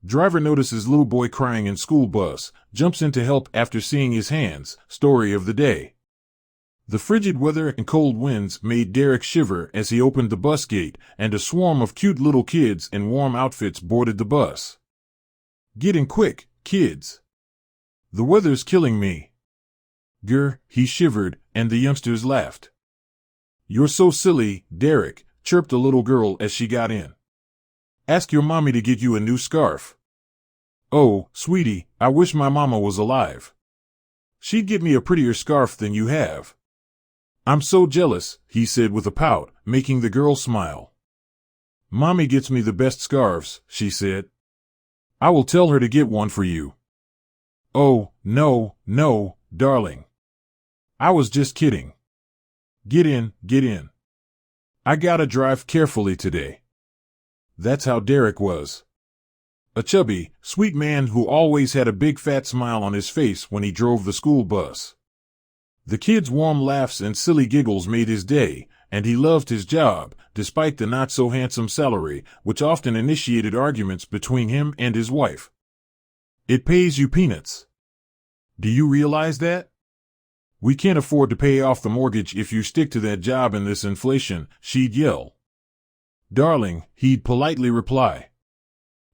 Driver notices little boy crying in school bus, jumps in to help after seeing his hands. Story of the day. The frigid weather and cold winds made Derek shiver as he opened the bus gate, and a swarm of cute little kids in warm outfits boarded the bus. "Get in quick, kids. The weather's killing me." Grr, he shivered, and the youngsters laughed. "You're so silly, Derek," chirped a little girl as she got in. "Ask your mommy to get you a new scarf." "Oh, sweetie, I wish my mama was alive. She'd get me a prettier scarf than you have." "I'm so jealous," he said with a pout, making the girl smile. "Mommy gets me the best scarves," she said. "I will tell her to get one for you." "Oh, no, darling. I was just kidding. Get in, get in. I gotta drive carefully today." That's how Derek was. A chubby, sweet man who always had a big fat smile on his face when he drove the school bus. The kids' warm laughs and silly giggles made his day, and he loved his job, despite the not-so-handsome salary, which often initiated arguments between him and his wife. "It pays you peanuts. Do you realize that? We can't afford to pay off the mortgage if you stick to that job in this inflation," she'd yell. "Darling," he'd politely reply.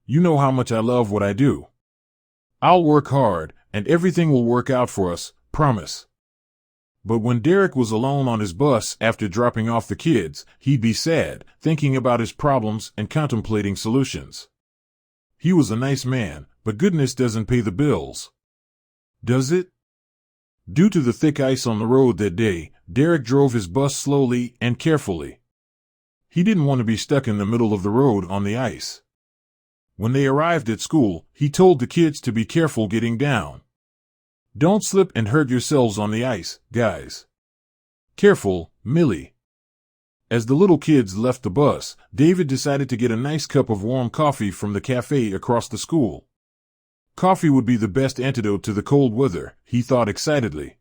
"You know how much I love what I do. I'll work hard, and everything will work out for us, promise." But when Derek was alone on his bus after dropping off the kids, he'd be sad, thinking about his problems and contemplating solutions. He was a nice man, but goodness doesn't pay the bills. Does it? Due to the thick ice on the road that day, Derek drove his bus slowly and carefully. He didn't want to be stuck in the middle of the road on the ice. When they arrived at school, he told the kids to be careful getting down. "Don't slip and hurt yourselves on the ice, guys. Careful, Millie." As the little kids left the bus, David decided to get a nice cup of warm coffee from the cafe across the school. Coffee would be the best antidote to the cold weather, he thought excitedly.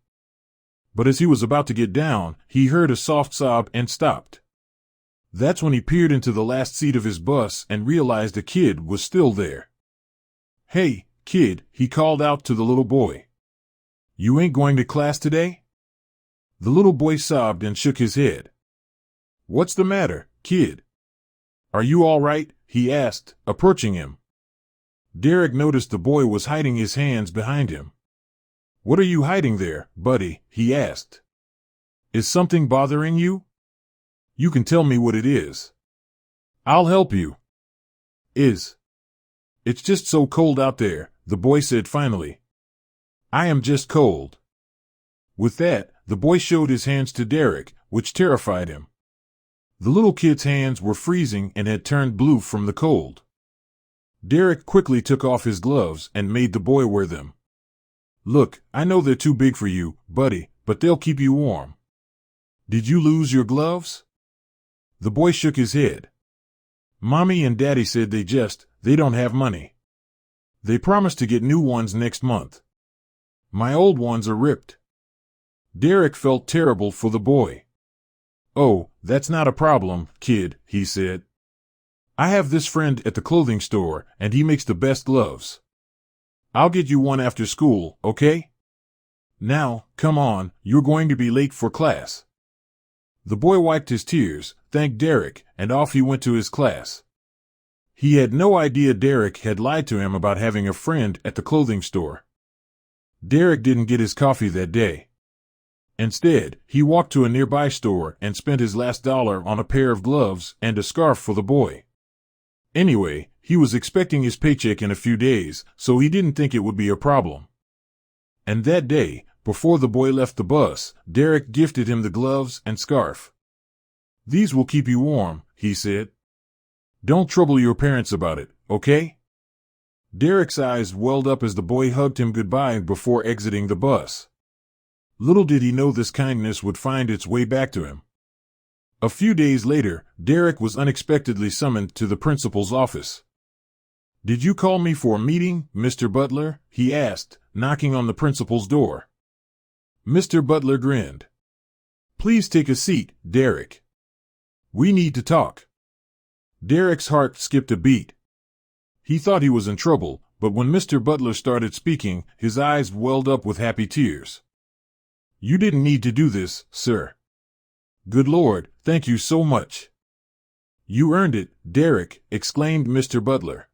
But as he was about to get down, he heard a soft sob and stopped. That's when he peered into the last seat of his bus and realized a kid was still there. "Hey, kid," he called out to the little boy. "You ain't going to class today?" The little boy sobbed and shook his head. "What's the matter, kid? Are you all right?" he asked, approaching him. Derek noticed the boy was hiding his hands behind him. "What are you hiding there, buddy?" he asked. "Is something bothering you? You can tell me what it is. I'll help you." It's just so cold out there," the boy said finally. "I am just cold." With that, the boy showed his hands to Derek, which terrified him. The little kid's hands were freezing and had turned blue from the cold. Derek quickly took off his gloves and made the boy wear them. "Look, I know they're too big for you, buddy, but they'll keep you warm." "Did you lose your gloves?" The boy shook his head. "Mommy and Daddy said they don't have money. They promised to get new ones next month. My old ones are ripped." Derek felt terrible for the boy. "Oh, that's not a problem, kid," he said. "I have this friend at the clothing store, and he makes the best gloves. I'll get you one after school, okay? Now, come on, you're going to be late for class." The boy wiped his tears, thanked Derek, and off he went to his class. He had no idea Derek had lied to him about having a friend at the clothing store. Derek didn't get his coffee that day. Instead, he walked to a nearby store and spent his last dollar on a pair of gloves and a scarf for the boy. Anyway, he was expecting his paycheck in a few days, so he didn't think it would be a problem. And that day, before the boy left the bus, Derek gifted him the gloves and scarf. "These will keep you warm," he said. "Don't trouble your parents about it, okay?" Derek's eyes welled up as the boy hugged him goodbye before exiting the bus. Little did he know this kindness would find its way back to him. A few days later, Derek was unexpectedly summoned to the principal's office. "Did you call me for a meeting, Mr. Butler?" he asked, knocking on the principal's door. Mr. Butler grinned. "Please take a seat, Derek. We need to talk." Derek's heart skipped a beat. He thought he was in trouble, but when Mr. Butler started speaking, his eyes welled up with happy tears. "You didn't need to do this, sir. Good Lord, thank you so much." "You earned it, Derek," exclaimed Mr. Butler.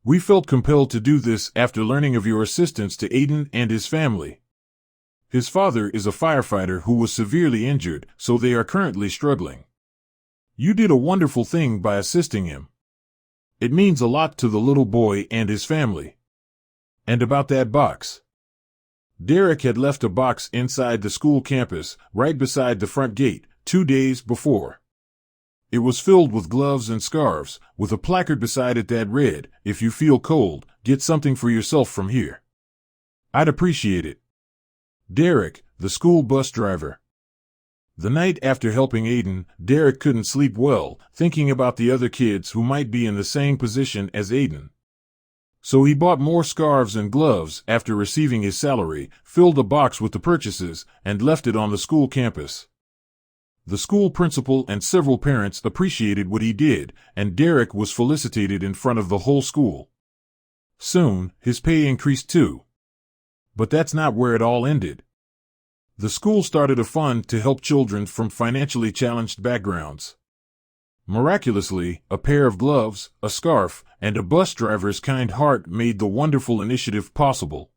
"We felt compelled to do this after learning of your assistance to Aiden and his family. His father is a firefighter who was severely injured, so they are currently struggling. You did a wonderful thing by assisting him. It means a lot to the little boy and his family. And about that box." Derek had left a box inside the school campus, right beside the front gate, 2 days before. It was filled with gloves and scarves, with a placard beside it that read, "If you feel cold, get something for yourself from here. I'd appreciate it. Derek, the school bus driver." The night after helping Aiden, Derek couldn't sleep well, thinking about the other kids who might be in the same position as Aiden. So he bought more scarves and gloves after receiving his salary, filled a box with the purchases, and left it on the school campus. The school principal and several parents appreciated what he did, and Derek was felicitated in front of the whole school. Soon, his pay increased too. But that's not where it all ended. The school started a fund to help children from financially challenged backgrounds. Miraculously, a pair of gloves, a scarf, and a bus driver's kind heart made the wonderful initiative possible.